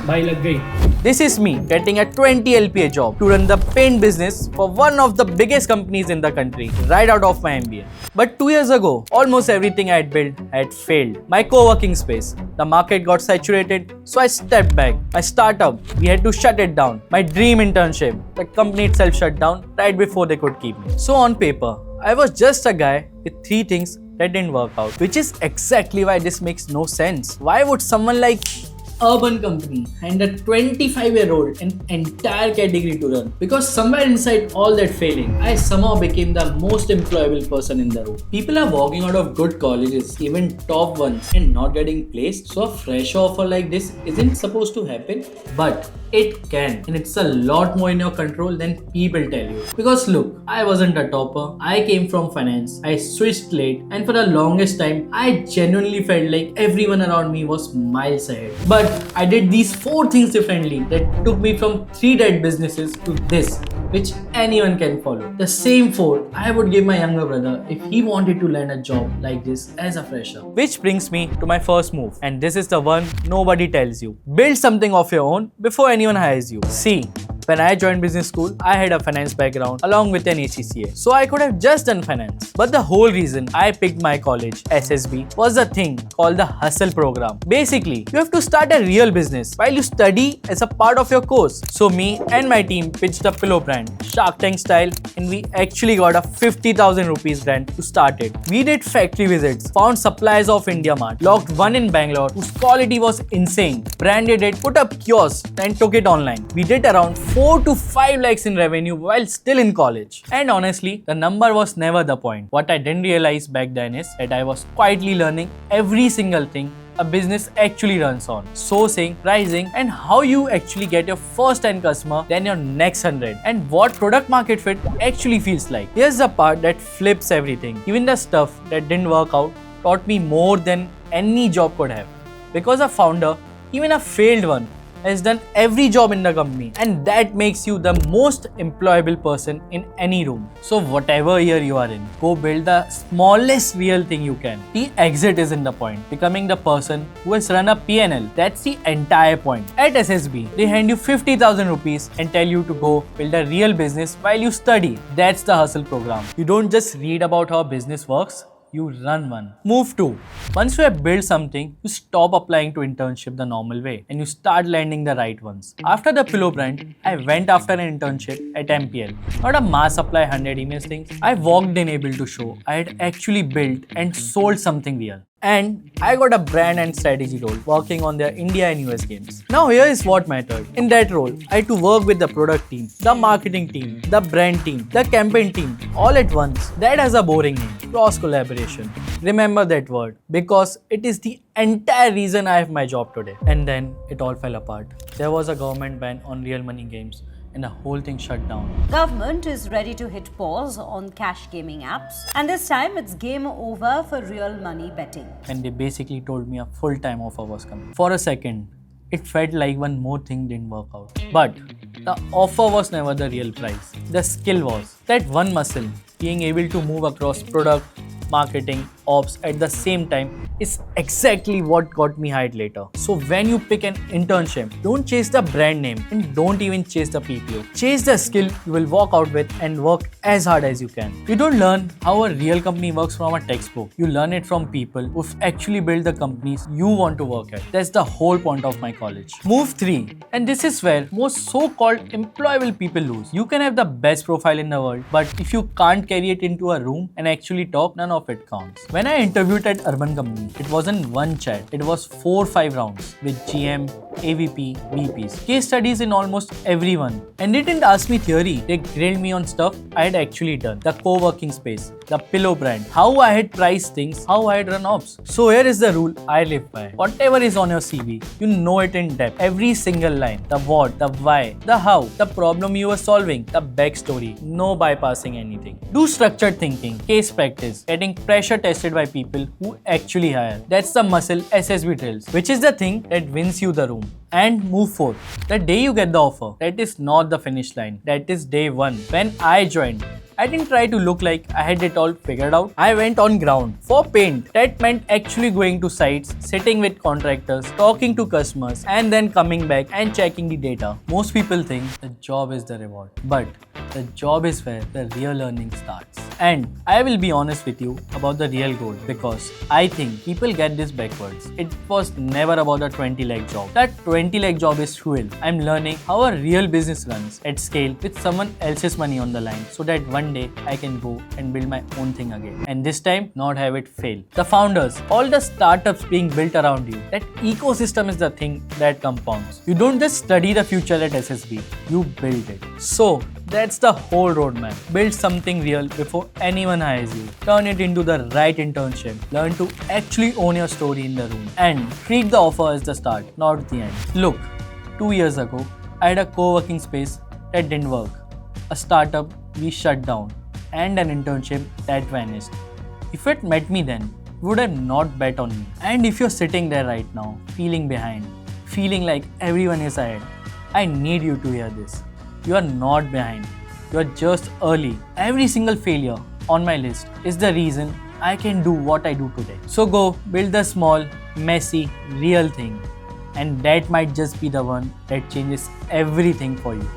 भाई लग गई. This is me getting a 20 LPA job to run the paint business for one of the biggest companies in the country right out of my MBA. But 2 years ago, almost everything I had built had failed. My co-working space, the market got saturated, so I stepped back. My startup, we had to shut it down. My dream internship, the company itself shut down right before they could keep me. So on paper, I was just a guy with 3 things that didn't work out, which is exactly why this makes no sense. Why would someone like urban company and a 25-year-old an entire category to run? Because somewhere inside all that failing, I somehow became the most employable person in the room. People are walking out of good colleges, even top ones, and not getting placed. So a fresh offer like this isn't supposed to happen, but it can, and it's a lot more in your control than people tell you. Because look, I wasn't a topper. I came from finance. I switched late, and for the longest time, I genuinely felt like everyone around me was miles ahead. But I did these 4 things differently that took me from 3 dead businesses to this, which anyone can follow. The same 4 I would give my younger brother if he wanted to land a job like this as a fresher. Which brings me to my first move, and this is the one nobody tells you. Build something of your own before anyone hires you. See, when I joined business school, I had a finance background along with an ACCA, so I could have just done finance. But the whole reason I picked my college, SSB, was a thing called the Hustle program. Basically, you have to start a real business while you study as a part of your course. So me and my team pitched a pillow brand, Shark Tank style, and we actually got a 50,000 rupees grant to start it. We did factory visits, found suppliers of India Mart, locked one in Bangalore whose quality was insane, branded it, put up kiosks, and took it online. We did around 4 to 5 lakhs in revenue while still in college. And honestly, the number was never the point. What I didn't realize back then is that I was quietly learning every single thing a business actually runs on. Sourcing, pricing, and how you actually get your first 10 customer, then your next 100, and what product market fit actually feels like. Here's the part that flips everything. Even the stuff that didn't work out taught me more than any job could have. Because a founder, even a failed one, has done every job in the company, and that makes you the most employable person in any room. So whatever year you are in, go build the smallest real thing you can. The exit isn't the point. Becoming the person who has run a PNL, that's the entire point. At SSB, they hand you 50,000 rupees and tell you to go build a real business while you study. That's the Hustle program. You don't just read about how business works, you run one. Move 2. Once you have built something, you stop applying to internship the normal way and you start landing the right ones. After the pillow brand, I went after an internship at MPL. Not a mass apply 100 emails thing. I walked in able to show I had actually built and sold something real. And I got a brand and strategy role working on their India and US games. Now here is what mattered. In that role, I had to work with the product team, the marketing team, the brand team, the campaign team, all at once. That has a boring name, cross collaboration. Remember that word because it is the entire reason I have my job today. And then it all fell apart. There was a government ban on real money games, and the whole thing shut down. Government is ready to hit pause on cash gaming apps, and this time it's game over for real money betting. And they basically told me a full-time offer was coming. For a second, it felt like one more thing didn't work out. But the offer was never the real price. The skill was. That one muscle, being able to move across product, marketing, ops at the same time is exactly what got me hired later. So when you pick an internship, don't chase the brand name and don't even chase the PPO. Chase the skill you will walk out with and work as hard as you can. You don't learn how a real company works from a textbook. You learn it from people who've actually built the companies you want to work at. That's the whole point of my college. Move 3. And this is where most so-called employable people lose. You can have the best profile in the world, but if you can't carry it into a room and actually talk, none of it counts. When I interviewed at Urban Company, it wasn't one chat, it was 4-5 rounds with GM, AVP, VPs, case studies in almost everyone. And they didn't ask me theory, they grilled me on stuff I had actually done. The co-working space, the pillow brand, how I had priced things, how I had run ops. So here is the rule I live by. Whatever is on your CV, you know it in depth. Every single line, the what, the why, the how, the problem you were solving, the backstory, no bypassing anything. Do structured thinking, case practice, getting pressure tested by people who actually hire. That's the muscle SSB drills, which is the thing that wins you the room. And move 4. The day you get the offer, that is not the finish line. That is day 1. When I joined, I didn't try to look like I had it all figured out. I went on ground. For paint, that meant actually going to sites, sitting with contractors, talking to customers, and then coming back and checking the data. Most people think the job is the reward, but the job is where the real learning starts. And I will be honest with you about the real goal, because I think people get this backwards. It was never about a 20 lakh job. That 20 lakh job is fuel. I'm learning how a real business runs at scale with someone else's money on the line, so that one day I can go and build my own thing again. And this time, not have it fail. The founders, all the startups being built around you, that ecosystem is the thing that compounds. You don't just study the future at SSB, you build it. So, that's the whole roadmap. Build something real before anyone hires you. Turn it into the right internship. Learn to actually own your story in the room. And treat the offer as the start, not the end. Look, 2 years ago, I had a co-working space that didn't work, a startup we shut down, and an internship that vanished. If it met me then, you would have not bet on me. And if you're sitting there right now, feeling behind, feeling like everyone is ahead, I need you to hear this. You are not behind. You are just early. Every single failure on my list is the reason I can do what I do today. So go build the small, messy, real thing. And that might just be the one that changes everything for you.